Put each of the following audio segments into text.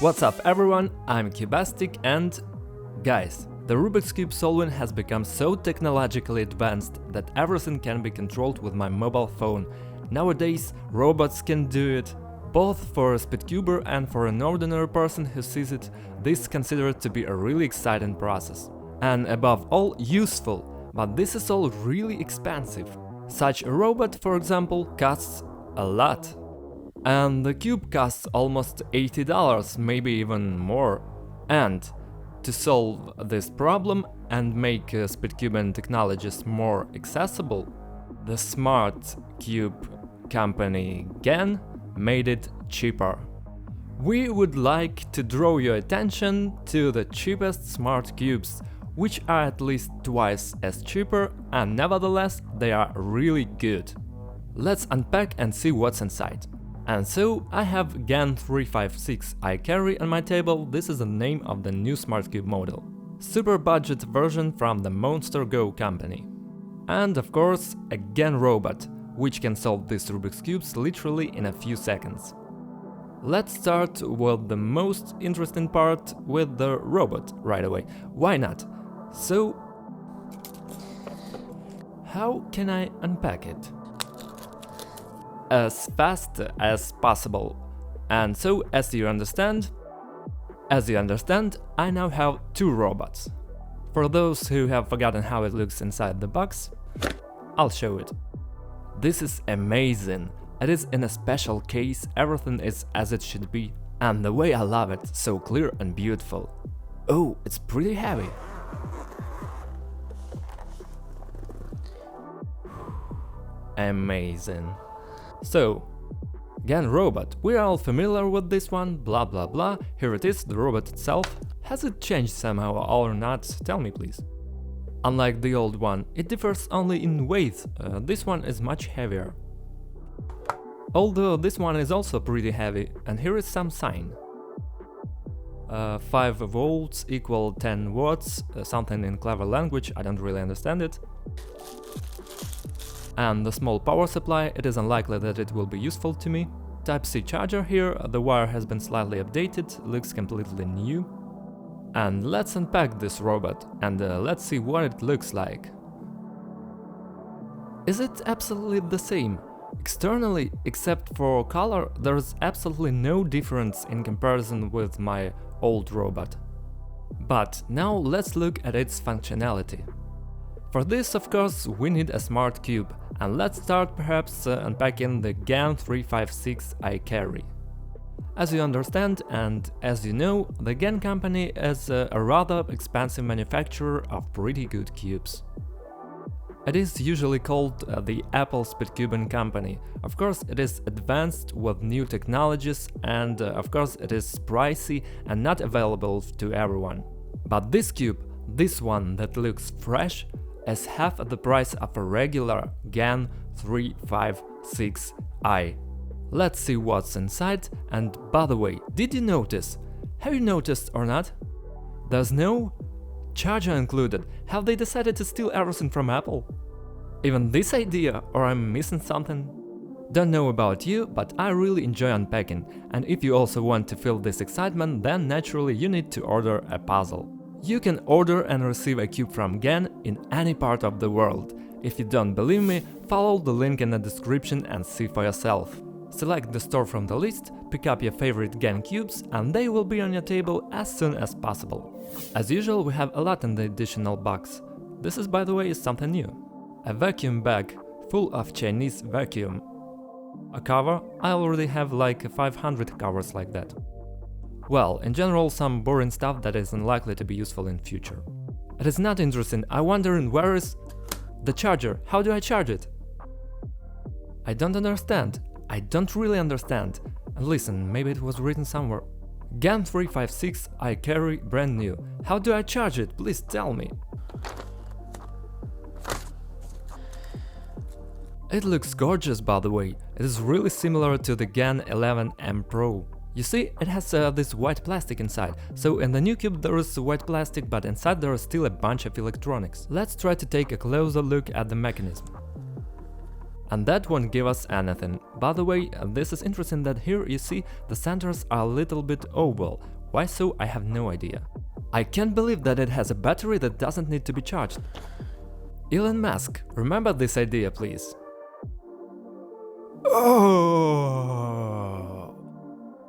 What's up everyone, I'm Cubastic and guys, the Rubik's Cube solving has become so technologically advanced that everything can be controlled with my mobile phone. Nowadays, robots can do it. Both for a Speedcuber and for an ordinary person who sees it, this is considered to be a really exciting process. And above all, useful, but this is all really expensive. Such a robot, for example, costs a lot. And the cube costs almost $80, maybe even more. And to solve this problem and make Speedcubing technologies more accessible, the smart cube company GAN made it cheaper. We would like to draw your attention to the cheapest smart cubes, which are at least twice as cheaper, and nevertheless they are really good. Let's unpack and see what's inside. And so I have GAN 356i Carry on my table. This is the name of the new smart cube model. Super budget version from the Monster Go company. And of course a GAN robot, which can solve these Rubik's cubes literally in a few seconds. Let's start with the most interesting part, with the robot right away. Why not? So, how can I unpack it? As fast as possible. And so, as you understand, I now have two robots. For those who have forgotten how it looks inside the box, I'll show it. This is amazing. It is in a special case, everything is as it should be. And the way I love it, so clear and beautiful. Oh, it's pretty heavy. Amazing. So, GAN robot, we're all familiar with this one, blah blah blah, here it is, the robot itself. Has it changed somehow or not? Tell me please. Unlike the old one, it differs only in weight, this one is much heavier. Although this one is also pretty heavy, and here is some sign. 5 volts equal 10 watts, something in clever language, I don't really understand it. And the small power supply, it is unlikely that it will be useful to me. Type-C charger here, the wire has been slightly updated, looks completely new. And let's unpack this robot, and let's see what it looks like. Is it absolutely the same? Externally, except for color, there's absolutely no difference in comparison with my old robot. But now let's look at its functionality. For this, of course, we need a smart cube, and let's start perhaps unpacking the GAN 356i Carry. As you understand and as you know, the GAN company is a rather expensive manufacturer of pretty good cubes. It is usually called the Apple Speedcubing company. Of course, it is advanced with new technologies, and of course it is pricey and not available to everyone. But this cube, this one that looks fresh, is half the price of a regular GAN 356i. Let's see what's inside, and by the way, did you notice? Have you noticed or not? There's no charger included. Have they decided to steal everything from Apple? Even this idea, or I'm missing something? Don't know about you, but I really enjoy unpacking, and if you also want to feel this excitement, then naturally you need to order a puzzle. You can order and receive a cube from GAN in any part of the world. If you don't believe me, follow the link in the description and see for yourself. Select the store from the list, pick up your favorite GAN cubes, and they will be on your table as soon as possible. As usual, we have a lot in the additional box. This is, by the way, something new. A vacuum bag full of Chinese vacuum. A cover, I already have like 500 covers like that. Well, in general, some boring stuff that is unlikely to be useful in future. It is not interesting, I'm wondering where is the charger, how do I charge it? I don't understand, I don't really understand. And listen, maybe it was written somewhere. GAN 356i Carry, brand new. How do I charge it? Please tell me. It looks gorgeous, by the way. It is really similar to the GAN 11M Pro. You see, it has this white plastic inside, so in the new cube there is white plastic, but inside there is still a bunch of electronics. Let's try to take a closer look at the mechanism. And that won't give us anything. By the way, this is interesting that here you see the centers are a little bit oval. Why so, I have no idea. I can't believe that it has a battery that doesn't need to be charged. Elon Musk, remember this idea, please. Oh,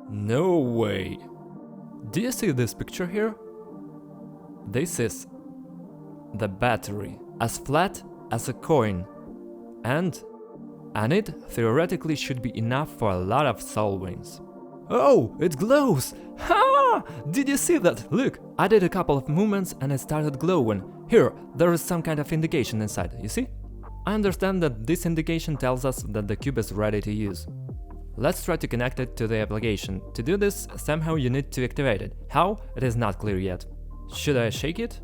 no way. Do you see this picture here? This is the battery, as flat as a coin, and it theoretically should be enough for a lot of soul wins. Oh, it glows! Ha! Did you see that? Look, I did a couple of movements and it started glowing. Here, there is some kind of indication inside, you see? I understand that this indication tells us that the cube is ready to use. Let's try to connect it to the application. To do this, somehow you need to activate it. How? It is not clear yet. Should I shake it?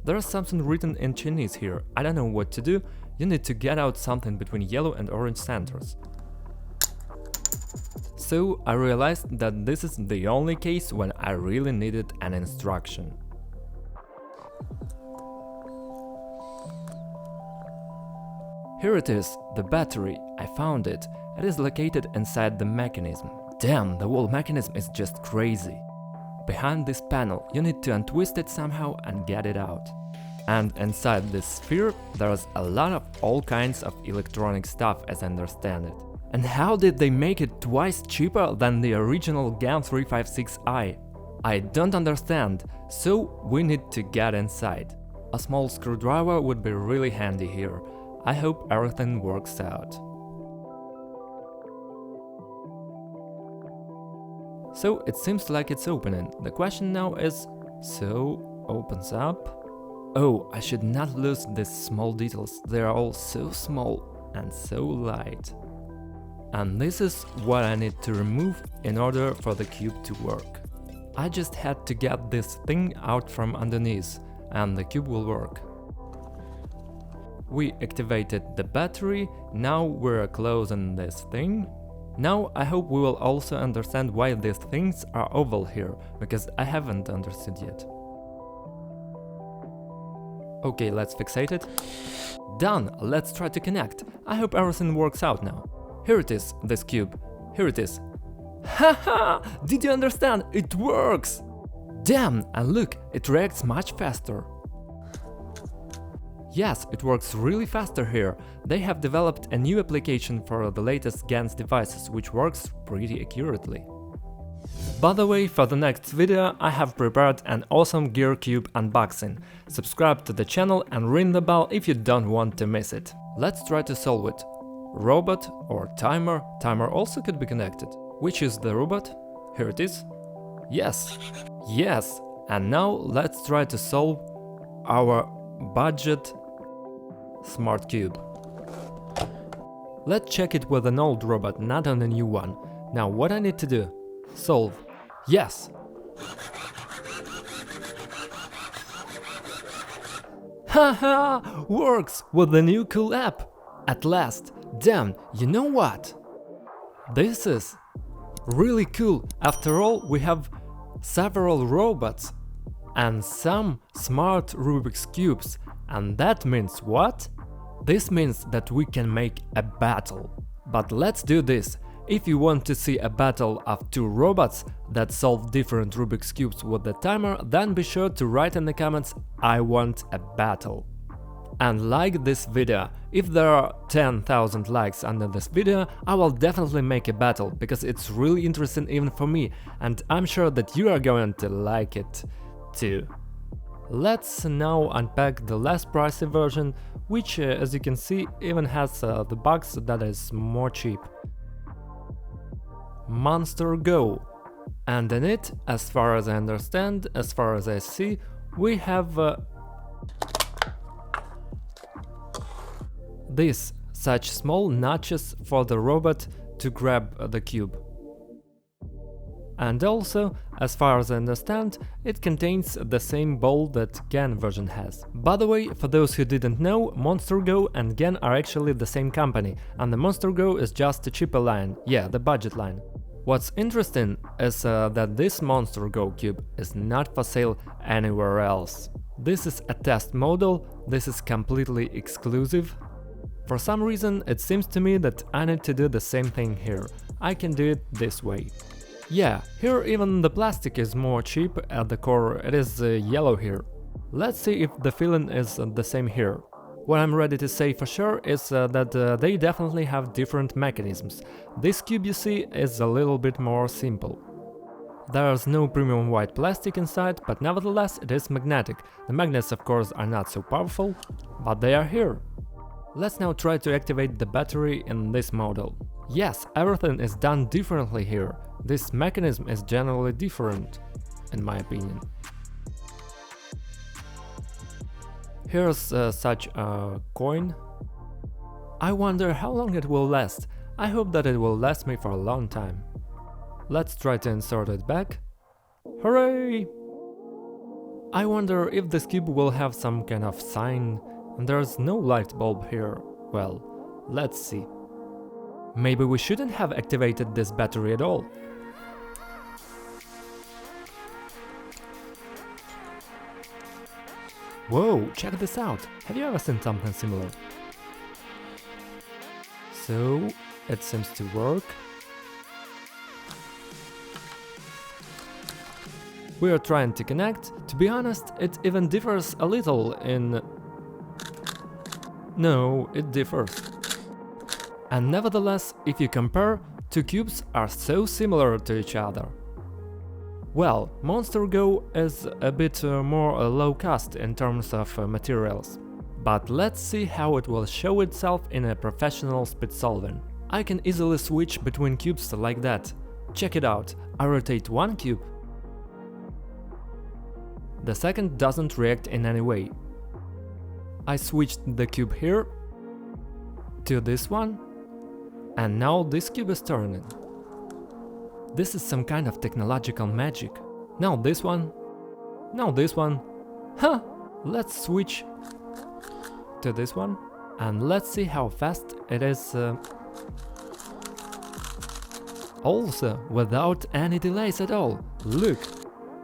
There is something written in Chinese here. I don't know what to do. You need to get out something between yellow and orange centers. So I realized that this is the only case when I really needed an instruction. Here it is, the battery. I found it. It is located inside the mechanism. Damn, the whole mechanism is just crazy. Behind this panel, you need to untwist it somehow and get it out. And inside this sphere, there's a lot of all kinds of electronic stuff, as I understand it. And how did they make it twice cheaper than the original GAN 356i? I don't understand, so we need to get inside. A small screwdriver would be really handy here. I hope everything works out. So it seems like it's opening. The question now is, so opens up. Oh, I should not lose these small details. They are all so small and so light. And this is what I need to remove in order for the cube to work. I just had to get this thing out from underneath, and the cube will work. We activated the battery, now we're closing this thing. Now I hope we will also understand why these things are oval here, because I haven't understood yet. Okay, let's fixate it. Done! Let's try to connect. I hope everything works out now. Here it is, this cube. Here it is. Haha! Did you understand? It works! Damn! And look, it reacts much faster. Yes, it works really faster here. They have developed a new application for the latest GANs devices, which works pretty accurately. By the way, for the next video I have prepared an awesome Gear Cube unboxing. Subscribe to the channel and ring the bell if you don't want to miss it. Let's try to solve it. Robot or timer? Timer also could be connected. Which is the robot? Here it is. Yes. Yes. And now let's try to solve our budget smart cube. Let's check it with an old robot, not on a new one. Now what I need to do? Solve. Yes! Haha! Works with the new cool app! At last! Damn, you know what? This is really cool. After all, we have several robots and some smart Rubik's cubes. And that means what? This means that we can make a battle. But let's do this. If you want to see a battle of two robots that solve different Rubik's cubes with the timer, then be sure to write in the comments "I want a battle." And like this video. If there are 10,000 likes under this video, I will definitely make a battle, because it's really interesting even for me, and I'm sure that you are going to like it too. Let's now unpack the less pricey version, which as you can see even has the box that is more cheap. Monster Go. And in it, as far as I understand, as far as I see, we have such small notches for the robot to grab the cube. And also, as far as I understand, it contains the same ball that GAN version has. By the way, for those who didn't know, Monster Go and GAN are actually the same company, and the Monster Go is just a cheaper line, yeah, the budget line. What's interesting is that this Monster Go cube is not for sale anywhere else. This is a test model, this is completely exclusive. For some reason, it seems to me that I need to do the same thing here. I can do it this way. Yeah, here even the plastic is more cheap at the core, it is yellow here. Let's see if the feeling is the same here. What I'm ready to say for sure is that they definitely have different mechanisms. This cube, you see, is a little bit more simple. There's no premium white plastic inside, but nevertheless it is magnetic. The magnets of course are not so powerful, but they are here. Let's now try to activate the battery in this model. Yes, everything is done differently here. This mechanism is generally different, in my opinion. Here's such a coin. I wonder how long it will last. I hope that it will last me for a long time. Let's try to insert it back. Hooray! I wonder if this cube will have some kind of sign. And there's no light bulb here. Well, let's see. Maybe we shouldn't have activated this battery at all. Whoa, check this out! Have you ever seen something similar? So, it seems to work. We are trying to connect. To be honest, it even differs a little in... No, it differs. And nevertheless, if you compare, two cubes are so similar to each other. Well, Monster Go is a bit more low cost in terms of materials. But let's see how it will show itself in a professional speed solving. I can easily switch between cubes like that. Check it out, I rotate one cube. The second doesn't react in any way. I switched the cube here to this one, and now this cube is turning. This is some kind of technological magic. Now this one, now this one. Huh! Let's switch to this one, and let's see how fast it is. Also, without any delays at all. Look,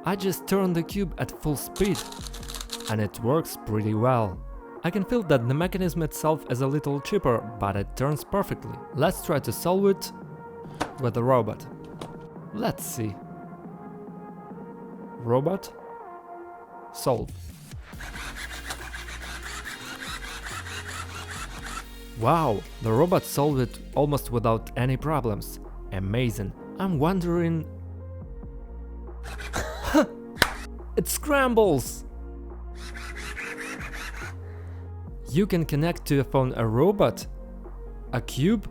I just turned the cube at full speed, and it works pretty well. I can feel that the mechanism itself is a little cheaper, but it turns perfectly. Let's try to solve it with a robot. Let's see. Robot. Solve. Wow, the robot solved it almost without any problems. Amazing. I'm wondering... It scrambles! You can connect to your phone a robot, a cube,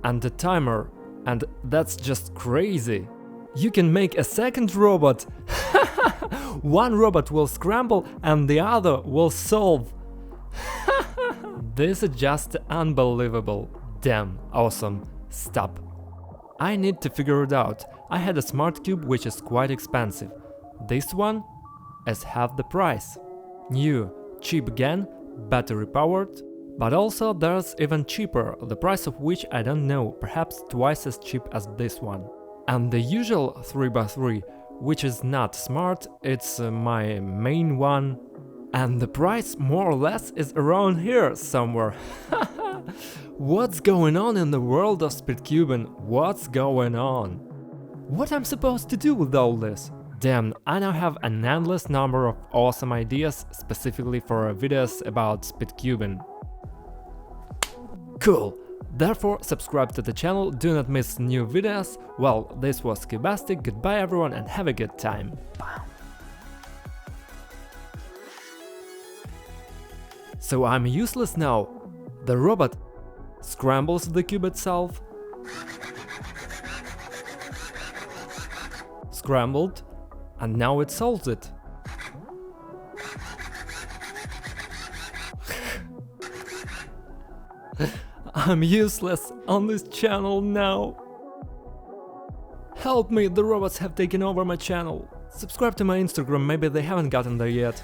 and a timer, and that's just crazy. You can make a second robot. One robot will scramble and the other will solve. This is just unbelievable. Damn, awesome. Stop. I need to figure it out. I had a smart cube which is quite expensive. This one is half the price. New, cheap again, battery powered, but also there's even cheaper, the price of which I don't know, perhaps twice as cheap as this one. And the usual 3x3, which is not smart, it's my main one, and the price more or less is around here somewhere. What's going on in the world of speedcubing? What's going on? What I'm supposed to do with all this? Damn, I now have an endless number of awesome ideas specifically for videos about speedcubing. Cool! Therefore, subscribe to the channel, do not miss new videos. Well, this was Cubastic, goodbye everyone and have a good time. So I'm useless now. The robot scrambles the cube itself. Scrambled. And now it solves it. I'm useless on this channel now. Help me, the robots have taken over my channel. Subscribe to my Instagram, maybe they haven't gotten there yet.